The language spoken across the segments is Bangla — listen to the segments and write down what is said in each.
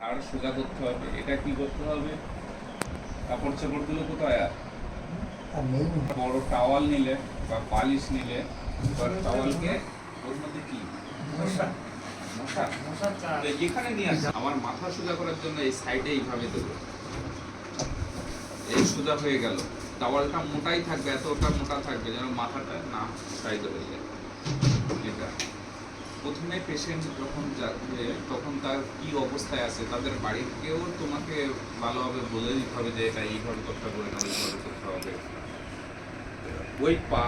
আর সোজা করতে হবে। এটা কি করতে হবে? কাপড় চাপড়গুলো কোথায়? আর বড় টাওয়াল নিলে বা বালিশ নিলে টাওয়ালকে ওর মধ্যে কি মশা যেখানে নিয়ে আসে আমার মাথা সোজা করার জন্য এই সাইডে এইভাবে দেবো। এই সোজা হয়ে গেল। টাওয়ালটা মোটাই থাকবে, এতটা মোটা থাকবে যেন মাথাটা না সাইড হয়ে যায়। এটা প্রথমে পেশেন্ট যখন যাবে তখন তার কি অবস্থায় আছে তাদের বাড়ির কেউ তোমাকে ভালোভাবে বলে দিতে হবে যে এটা এইভাবে করতে হবে, না ওইভাবে করতে হবে। ওই পা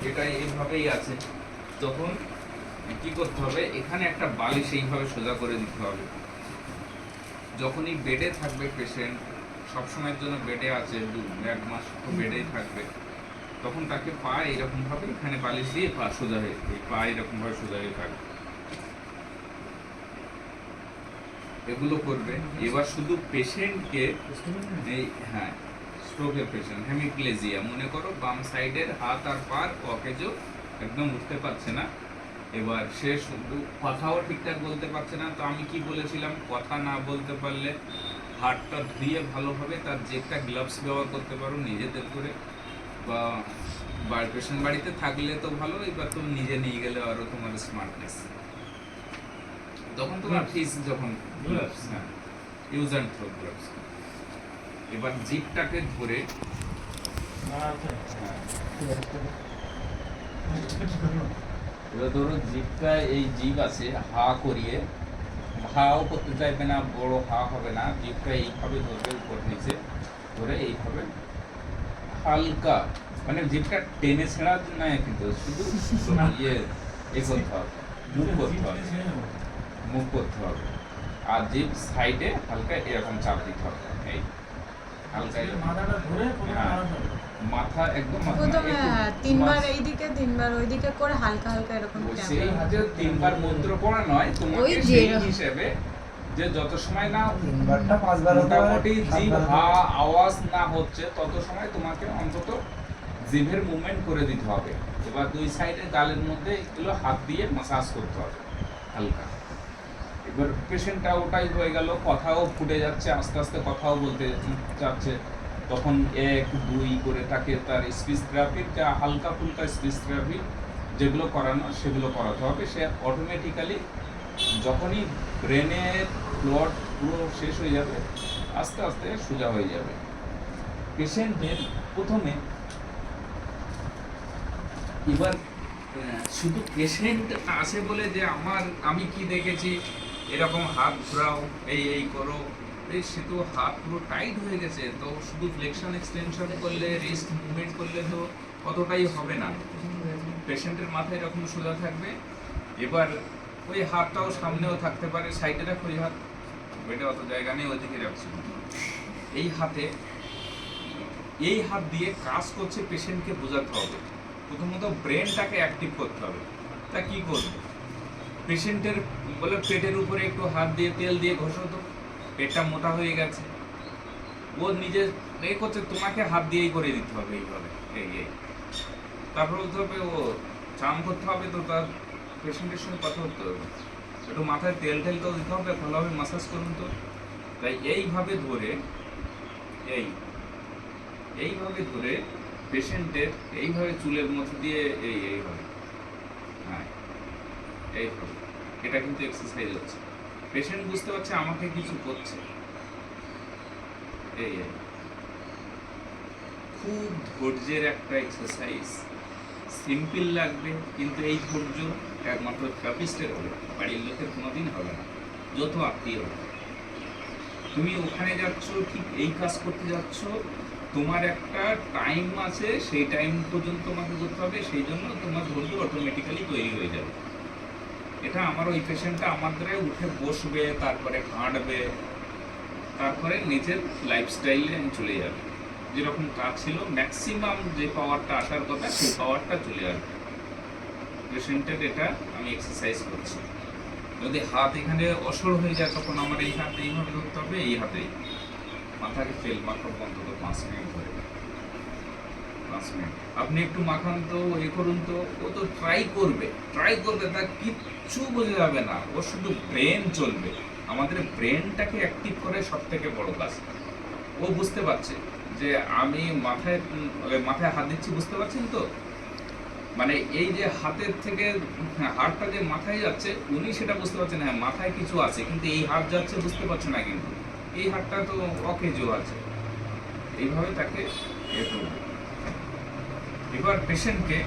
এটা এইভাবেই আছে, তখন কি করতে হবে, এখানে একটা বালিশ এইভাবে সোজা করে দিতে হবে। যখনই বেডে থাকবে পেশেন্ট, সবসময়ের জন্য বেডে আছে, 1 মাস তো বেডেই থাকবে, তখন তাকে পা এরকম ভাবে এখানে বালিশ দিয়ে পা সোজা হয়ে, এই পা এরকম ভাবে সোজা হয়ে থাকবে। এগুলো করবে। এবার শুধু পেশেন্টকে এই স্ট্রোকের পেশেন্ট হেমিপ্লেজিয়া মনে করো, বাম সাইডের হাত আর পা অকেজো, একদম উঠতে পারছে না। এবার সে শুধু কথাও ঠিকঠাক বলতে পারছে না। তো আমি কি বলেছিলাম, কথা না বলতে পারলে হাতটা ধুয়ে ভালোভাবে তার যে একটা গ্লাভস ব্যবহার করতে পারো নিজেদের করে, বা পেশেন্ট বাড়িতে থাকলে তো ভালো, এবার তুমি নিজে নিয়ে গেলে আরো তোমার স্মার্টনেস, তখন তোমার ফিস যখন gloves, use and throw gloves. এবার জিপটাকে ধরে এবার ধরো জিপটা, এই জিপ আছে, হা করিয়ে, হাও করতে চাইবে না, বড় হা হবে না, জিপটা এইভাবে ধরবে, উপর নিচে ধরে এইভাবে হালকা, মানে জিপটা টেনে ছেঁড়া না, কিন্তু শুধু এ করতে হবে, মুভ করতে হবে, মুভ করতে হবে। আর জিপ সাইডে হালকা এরকম চাপ দিতে হবে, এই হালকা মাথা একদম প্রথমে 3বার এইদিকে 3বার ওইদিকে করে হালকা হালকা এরকম সেই যে 3বার মন্ত্র পড়া নয়, তোমাকে সেই হিসেবে যে যত সময় না 3বারটা 5বার মোটামুটি জিভ হা আওয়াজ না হচ্ছে তত সময় তোমাকে অন্তত জিভের মুভমেন্ট করে দিতে হবে। এবার 2 সাইডে গালের মধ্যে এগুলো হাত দিয়ে মাসাজ করতে হবে হালকা। এবার পেশেন্টটা ওটাই হয়ে গেল, কথাও ফুটে যাচ্ছে, আস্তে আস্তে কথাও বলতে যাচ্ছে, তখন 1 2 করে তাকে তার স্পিচ থেরাপির যা হালকা ফুলকা স্পিচ থেরাপি যেগুলো করানো সেগুলো করাতে হবে। সে অটোমেটিক্যালি যখনই ব্রেনের ব্লড পুরো শেষ হয়ে যাবে আস্তে আস্তে সোজা হয়ে যাবে। পেশেন্টের প্রথমে এবার শুধু পেশেন্ট আছে বলে যে আমি কি দেখেছি এরকম হাত ঘোরাও, এই করো, সে তো হাত পুরো টাইট হয়ে গেছে, তো শুধু ফ্লেকশন এক্সটেনশন করলে, রিস্ট মুভমেন্ট করলে তো অতটাই হবে না। পেশেন্টের মাথা এরকম সোজা থাকবে। এবার ওই হাতটাও সামনেও থাকতে পারে, সাইডে রাখো ওই হাত, ওইটা অত জায়গা নেই, ওইদিকে রাখছি। এই হাত দিয়ে কাজ করছে পেশেন্টকে বোঝাতে হবে। প্রথমত ব্রেনটাকে অ্যাক্টিভ করতে হবে। তা কি করবে, পেশেন্টের বলে পেটের উপরে একটু হাত দিয়ে তেল দিয়ে ঘষো তো, পেটটা মোটা হয়ে গেছে, ও নিজে করছে, তোমাকে হাত দিয়েই করে দিতে হবে এইভাবে, এই তারপর বলতে হবে ও চান করতে হবে, তো তার পেশেন্টের সঙ্গে কথা বলতে হবে, একটু মাথায় তেল তো দিতে হবে, ভালোভাবে মাসাজ করুন তো। তাই এইভাবে ধরে এইভাবে ধরে পেশেন্টের এইভাবে চুলের মধ্যে দিয়ে এইভাবে এইভাবে, এটা কিন্তু এক্সারসাইজ হচ্ছে। পেশেন্ট বুঝতে পারছে আমাকে কিছু করছে। খুব ধৈর্যের একটা এক্সারসাইজ, সিম্পল লাগবে, কিন্তু এই ধৈর্য একমাত্র থেরাপিস্টের হবে, বাড়ির লোকের কোনোদিন হবে না। যত আত্মীয় হবে, তুমি ওখানে যাচ্ছ, ঠিক এই কাজ করতে যাচ্ছ, তোমার একটা টাইম আছে, সেই টাইম পর্যন্ত তোমাকে করতে হবে, সেই জন্য তোমার ধৈর্য অটোমেটিক্যালি তৈরি হয়ে যাবে। এটা আমার ওই পেশেন্টটা আমার দ্বারাই উঠে বসবে, তারপরে হাঁটবে, তারপরে নিজের লাইফস্টাইলে চলে যাবে, যেরকম কাজ ছিল ম্যাক্সিমাম যে পাওয়ারটা আসার কথা সেই পাওয়ারটা চলে আসবে পেশেন্টের। এটা আমি এক্সারসাইজ করছি। যদি হাত এখানে অসর হয়ে যায় তখন আমার এই হাতে এইভাবে ধরতে হবে, এই হাতেই মাথাকে তেল মাখাবো অন্তত 5 মিনিট ধরে। 5 মিনিট আপনি একটু মাখান তো, এ করুন তো, ও তো ট্রাই করবে, তার কিচ্ছু বোঝা যাবে না, ও শুধু ব্রেন চলবে। আমাদের ব্রেনটাকে অ্যাক্টিভ করে সব থেকে বড় কাজ। ও বুঝতে পারছে যে আমি মাথায় হাত দিচ্ছি, বুঝতে পারছেন তো? মানে এই যে হাতের থেকে হাতটা যে মাথায় যাচ্ছে, উনি সেটা বুঝতে পারছেন, হ্যাঁ মাথায় কিছু আছে, কিন্তু এই হাত যাচ্ছে বুঝতে পারছে না, কিন্তু এই হাতটা তো অকেজো আছে। এইভাবে তাকে এ করব। এবার পেশেন্টকে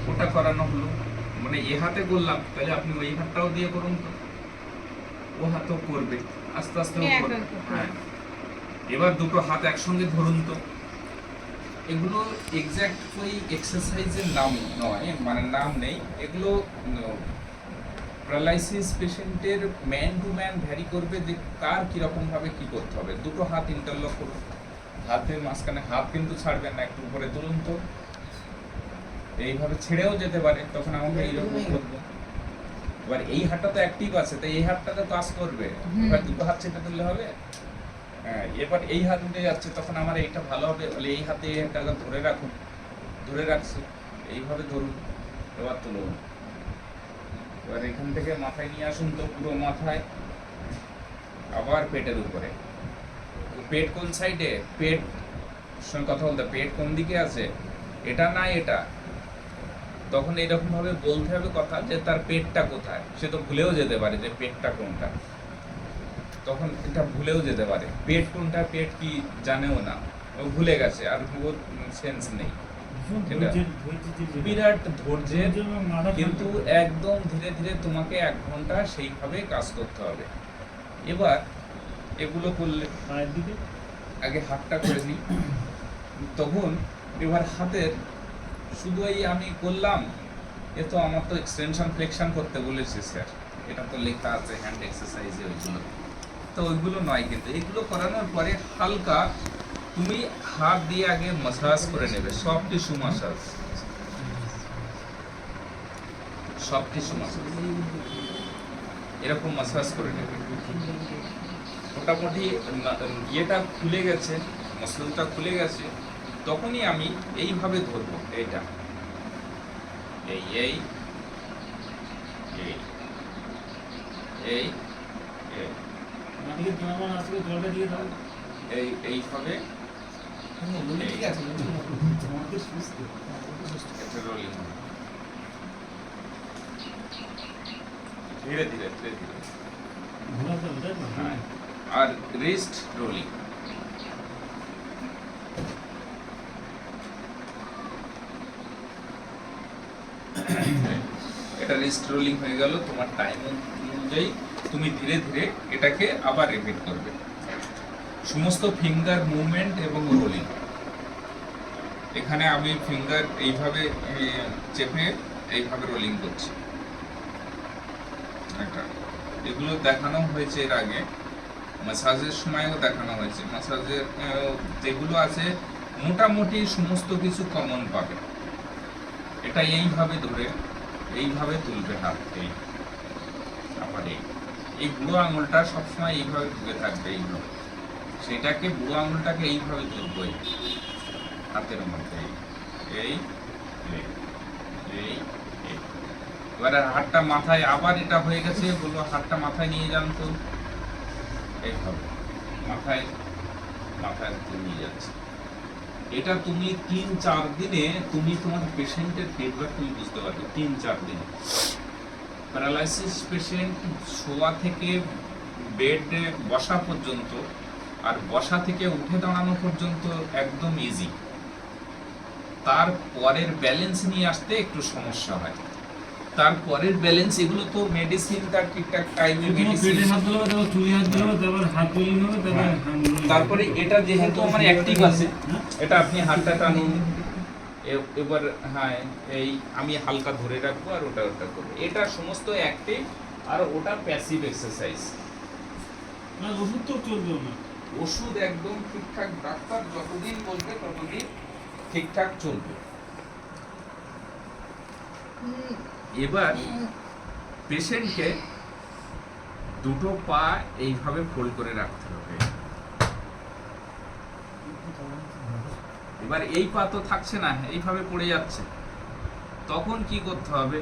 ওটা করানো হলো, মানে এ হাতে করলাম, তাহলে আপনি ওই হাতটাও দিয়ে করুন তো, ও হাতও করবে, আস্তে আস্তে ও করবে। হ্যাঁ, এবার দুটো হাত একসঙ্গে ধরুন তো। এগুলো এক্স্যাক্ট ওই এক্সারসাইজের নাম নয়, মানে নাম নেই এগুলো। প্যারালাইসিস পেশেন্টের ম্যান টু ম্যান ভ্যারি করবে যে কার কীরকম ভাবে কি করতে হবে। দুটো হাত ইন্টারলক করুন, হাতের মাঝখানে হাত কিন্তু ছাড়বেন না, একটু উপরে তুলুন তো। এইভাবে ছেড়েও যেতে পারে, তখন আমাকে এইরকম করবো। এবার এই হাতটা তো অ্যাক্টিভ আছে, তাই এই হাতটা তো কাজ করবে। এবার দুটো হাত ছেড়ে তুললে হবে? হ্যাঁ, এবার এই হাত উঠে যাচ্ছে, তখন আমার এইটা ভালো হবে, বলে এই হাতে এই হাতটা ধরে রাখুন। ধরে রাখছি, এইভাবে ধরুন, এবার তুলুন। এবার এখান থেকে মাথায় নিয়ে আসুন তো, পুরো মাথায়, আবার পেটের উপরে। পেট কোন সাইডে? পেট সঙ্গে কথা বলতে, পেট কোন দিকে আছে, এটা না এটা। তখন এরকম ভাবে বলতে হবে কথা, যে তার পেটটা কোথায়। সে তো ভুলেও যেতে পারে যে পেটটা কোনটা, তখন এটা ভুলেও যেতে পারে। পেট কোনটা, পেট কি জানেও না, ও ভুলে গেছে, আর ওর সেন্স নেই। বিরাট ধৈর্যের, কিন্তু একদম ধীরে ধীরে তোমাকে 1 ঘন্টা সেইভাবে কাজ করতে হবে। এবার এগুলো করলে আগে হাতটা করে নিই, তখন এবার হাতের শুধু এই আমি করলাম, এ তো আমার তো এক্সটেনশন ফ্লেকশন করতে বলেছে স্যার, এটা তো লেখা আছে হ্যান্ড এক্সারসাইজে ওইগুলো, তো ওইগুলো নয়। কিন্তু এগুলো করানোর পরে হালকা তুমি হাত দিয়ে আগে মাসাজ করে নেবে, সব টিস্যু মাসাজ, সব টিস্যু মাসাজ এরকম মাসাজ করে নেবে। মোটামুটি ইয়েটা খুলে গেছে, মাসলটা খুলে গেছে, তখনই আমি এইভাবে ধরবো, এইটা এই এই এই এই এই এইভাবে ধীরে ধীরে ধীরে ধীরে, আর রিস্ট রোলিং। এটা রিস্ট রোলিং হয়ে গেল। তোমার টাইম অনুযায়ী তুমি ধীরে ধীরে এটাকে আবার রিপিট করবে, সমস্ত ফিঙ্গার মুভমেন্ট এবং রোলিং। এখানে আমি ফিঙ্গার এইভাবে চেপে এইভাবে রোলিং করছি। এগুলো দেখানো হয়েছে এর আগে, মাসাজের সময়ও দেখানো হয়েছে। মাসাজের যেগুলো আছে মোটামুটি সমস্ত কিছু কমন পাবে। এটা এইভাবে ধরে এইভাবে তুলবে হাত, এই আবার এই বুড়ো আঙুলটা সবসময় এইভাবে ঢুকে থাকবে, এইভাবে সেটাকে বুড়ো আঙুলটাকে এইভাবে তুলবো, হাতের মধ্যে এই এই এই। এবার হাতটা মাথায়, আবার এটা হয়ে গেছে, বলবো হাতটা মাথায় নিয়ে যান তো, এইভাবে মাথায় মাথায় নিয়ে যাচ্ছে। এটা তুমি 3-4 দিনে তুমি তোমার পেশেন্টের ফিডব্যাক তুমি বুঝতে পারবে। 3-4 দিনে প্যারালাইসিস পেশেন্ট শোয়া থেকে বেডে বসা পর্যন্ত, আর বসা থেকে উঠে দাঁড়ানো পর্যন্ত একদম ইজি। তারপরের ব্যালেন্স নিয়ে আসতে একটু সমস্যা হয়। তারপরের ব্যালেন্স, এগুলো তো মেডিসিন তার ঠিকঠাক টাইমে মেডিসিন, তারপরে এটা যেহেতু আমার অ্যাক্টিভ আছে, এটা আপনি হাতটা টানুন, এবার হ্যাঁ এই আমি হালকা ধরে রাখবো, আর ওটা ওটা করবো। এটা সমস্ত অ্যাক্টিভ, আর ওটা প্যাসিভ এক্সারসাইজ। ওষুধ তো চলবে না, ওষুধ একদম ঠিকঠাক, ডাক্তার যতদিন বলবে ততদিন ঠিকঠাক চলবে। এবার পেশেন্টকে দুটো পা এইভাবে ফোল্ড করে রাখতে হবে, এবার এই পা তো থাকছে না, এইভাবে পড়ে যাচ্ছে, তখন কি করতে হবে,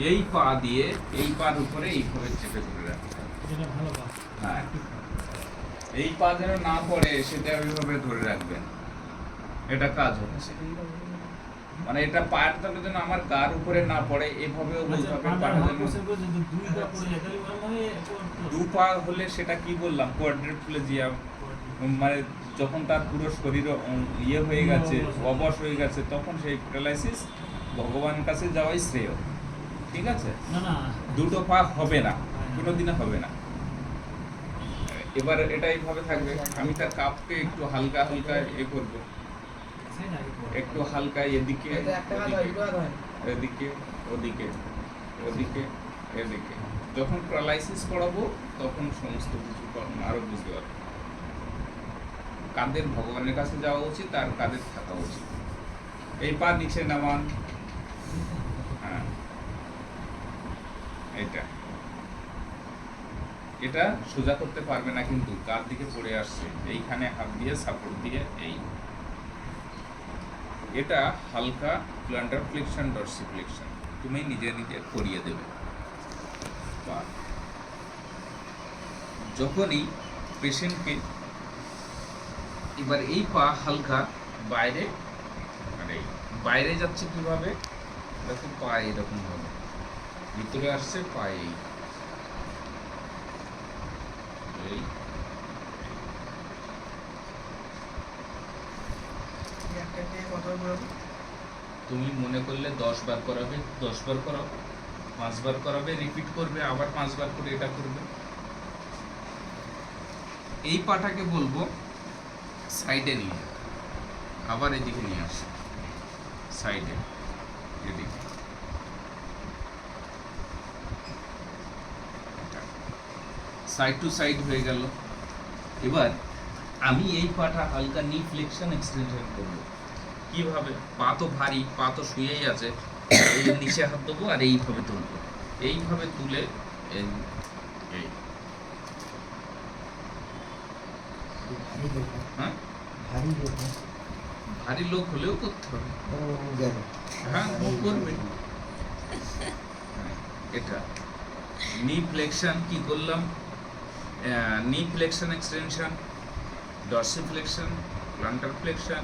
এই পা দিয়ে এই পার উপরে এইভাবে চেপে ধরে রাখতে হবে। যেটা ভালো পা। হ্যাঁ, এই পা যেন না পড়ে সেটা ওইভাবে ধরে রাখবেন, এটা কাজ হচ্ছে। মানে এটা পাটা যেন আমার গার উপরে না পড়ে, এভাবেও বলতে হবে পাটা যেন দুই পা পড়ে যায়, তাহলে ওর মানে দু পা হলে সেটা কি বললাম, কোয়াড্রিপ্লেজিয়া, মানে যখন তার পুরো শরীর ইয়ে হয়ে গেছে, অবশ হয়ে গেছে, তখন সেই প্যারালাইসিস ভগবানের কাছে যাওয়াই শ্রেয়। ঠিক আছে, না না দুটো পা হবে না, কোনোদিনও হবে না। এবার এটা এইভাবে থাকবে, আমি তার কাপকে একটু হালকা হালকা করবো, একটু হালকা এদিকে এদিকে ওদিকে ওদিকে এদিকে। যখন প্যারালাইসিস করাবো তখন সমস্ত কিছু আরো বুঝতে পারবো। কাঁধের ভগবানের কাছে যাওয়া উচিত, আর কাঁধের থাকা উচিত। এই পা নিচে নামান, হ্যাঁ, এটা সোজা করতে পারবে না, কিন্তু কার দিকে পড়ে আসছে, এইখানে হাত দিয়ে সাপোর্ট দিয়ে এটা হালকা প্ল্যান্টার ফ্লেকশন, ডরসিফ্লেকশন তুমি নিজে নিজে করিয়ে দেবে। যখনই পেশেন্টকে এবার এই পা হালকা বাইরে, মানে বাইরে যাচ্ছে কিভাবে, দেখো পা এরকম ভাবে ভিতরে আসছে, পা এই তুমি মনে করলে 10 বার করাবে, 10 বার করাও, 5 বার করাবে, রিপিট করবে, আবার 5 বার করে এটা করবে। এই পাটাকে বলবো সাইডে নিয়ে যাও, আবার এদিকে নিয়ে আসো, সাইডে এদিকে, সাইড টু সাইড হয়ে গেল। এবার আমি এই পাটা হালকা নি ফ্লেকশন এক্সটেনশন করবো। কিভাবে, পা তো ভারী, পা তো শুয়েই আছে, এই নিচে হাত দেবো আর এইভাবে তুলবো, এইভাবে তুলে এই হ্যাঁ, ভারী লোক হলেও করতে হবে, হ্যাঁ ও করবে। এটা নি ফ্লেকশন কি করলাম, knee flexion extension, dorsiflexion, plantar flexion,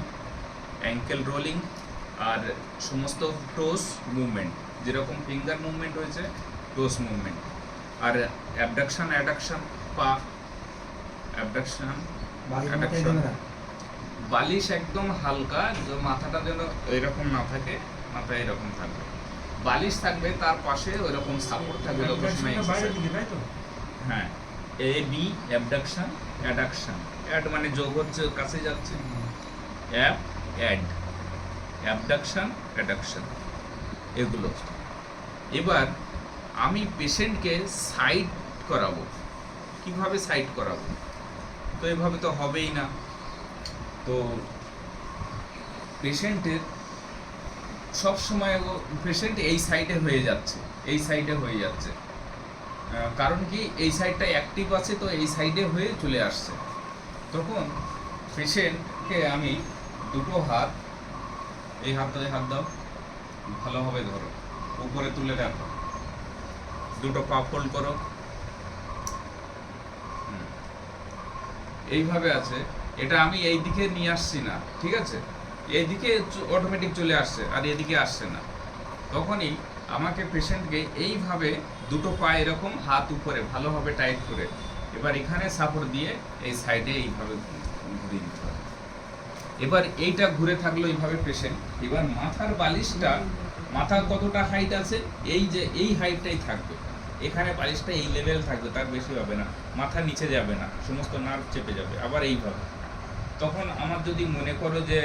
ankle rolling, আর সমস্ত টোস মুভমেন্ট, যেরকম ফিঙ্গার মুভমেন্ট হয়েছে টোস মুভমেন্ট, আর অ্যাবডাকশন অ্যাডাকশন, পা অ্যাবডাকশন অ্যাডাকশন। বালিশ একদম হালকা, যে মাথাটা যেন এরকম না থাকে, মাথা এরকম থাকবে, বালিশ থাকবে, তার পাশে ওইরকম সাপোর্ট থাকবে। হ্যাঁ, A B abduction addiction, add মানে যোগ হচ্ছে, কাছে যাচ্ছে, অ্যাব অ্যাড, অ্যাবডাকশন অ্যাডাকশন, এগুলো। এবার আমি পেশেন্টকে সাইড করাবো, কিভাবে সাইড করাবো, তো এভাবে তো হবেই না। তো পেশেন্টের সবসময় পেশেন্ট এই সাইডে হয়ে যাচ্ছে, এই সাইডে হয়ে যাচ্ছে, কারণ কি এই সাইডটা অ্যাক্টিভ আছে, তো এই সাইডে হয়ে চলে আসছে। তখন পেশেন্টকে আমি দুটো হাত, এই হাতটাতে হাত দাও, ভালোভাবে ধরো, উপরে তুলে রাখো, দুটো পা ফোল্ড করো, এইভাবে আছে। এটা আমি এই দিকে নিয়ে আসছি না, ঠিক আছে, এইদিকে অটোমেটিক চলে আসছে, আর এদিকে আসছে না। তখনই আমাকে পেশেন্টকে এইভাবে দুটো পা এরকম হাত উপরে ভালোভাবে টাইট করে, এবার এখানে সাপোর্ট দিয়ে এই সাইডে এইভাবে ঘুরিয়ে দিতে হবে। এবার এইটা ঘুরে থাকলো এইভাবে পেশেন্ট। এবার মাথার বালিশটা, মাথা কতটা হাইট আছে, এই যে এই হাইটটাই থাকবে, এখানে বালিশটা এই লেভেল থাকবে, তার বেশি হবে না, মাথা নিচে যাবে না, সমস্ত নার্ভ চেপে যাবে। আবার এইভাবে, তখন আমার যদি মনে করো যে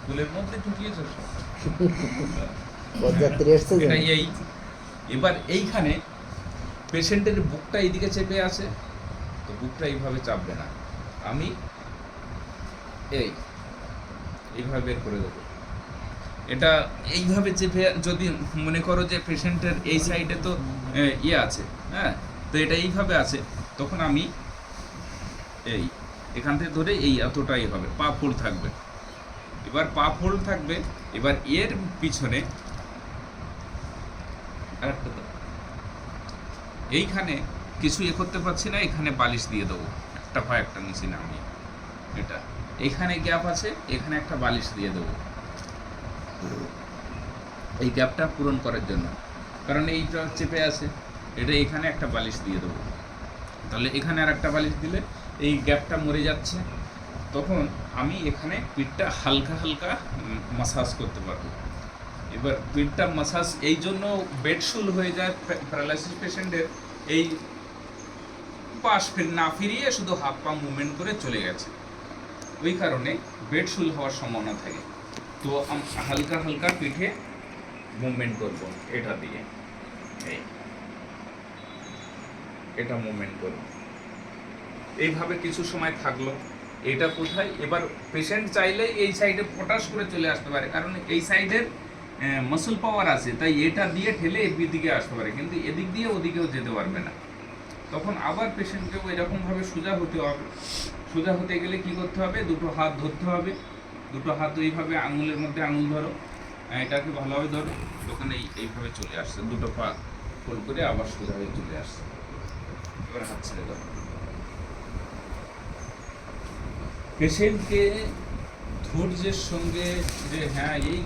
ফুলের মধ্যে ঢুকিয়েছ, এই এবার এইখানে পেশেন্টের বুকটা এইদিকে চেপে আছে, তো বুকটা এইভাবে চাপবে না, আমি এইভাবে বের করে দেবো। এটা এইভাবে চেপে, যদি মনে করো যে পেশেন্টের এই সাইডে তো ইয়ে আছে, হ্যাঁ, তো এটা এইভাবে আছে, তখন আমি এখান থেকে ধরে এই এতটাই হবে, পা ফুল থাকবে। এবার পা ফোল্ড থাকবে, এবার এর পিছনে আরেকটা দাও। এইখানে কিছু করতে পারছি না, এখানে বালিশ দিয়ে দেবো, একটা পা একটা নিচে নামিয়ে, এটা এইখানে গ্যাপ আছে, এখানে একটা বালিশ দিয়ে দেবো এই গ্যাপটা পূরণ করার জন্য, কারণ এইটা চেপে আছে, এটা এখানে একটা বালিশ দিয়ে দেবো। তাহলে এখানে আর একটা বালিশ দিলে এই গ্যাপটা মরে যাচ্ছে। তখন আমি এখানে পিঠটা হালকা হালকা মাসাজ করতে পারবো। এবার পিঠটা মাসাজ এই জন্য বেডশুল হয়ে যায় প্যারালাইসিস পেশেন্টের, এই পাশ না ফিরিয়ে শুধু হাত পা মুভমেন্ট করে চলে গেছে, ওই কারণে বেডশুল হওয়ার সম্ভাবনা থাকে। তো হালকা হালকা পিঠে মুভমেন্ট করব, এটা দিয়ে এটা মুভমেন্ট করব, এইভাবে কিছু সময় থাকলো। এটা কোথায়, এবার পেশেন্ট চাইলেই এই সাইডে পটাশ করে চলে আসতে পারে, কারণ এই সাইডের মাসল পাওয়ার আছে, তাই এটা দিয়ে ঠেলে এদিকে আসতে পারে, কিন্তু এদিক দিয়ে ওদিকেও যেতে পারবে না। তখন আবার পেশেন্টকেও এরকমভাবে সোজা হতে হবে। সোজা হতে গেলে কি করতে হবে, দুটো হাত ধরতে হবে, দুটো হাত এইভাবে আঙুলের মধ্যে আঙুল ধরো, এটাকে ভালোভাবে ধরো, তখন এইভাবে চলে আসছে, দুটো পা ফোল্ড করে আবার সোজা হয়ে চলে আসছে। এবার হাত ছেড়ে দাও। পেশেন্টকে ধৈর্যের সঙ্গে, যে হ্যাঁ এই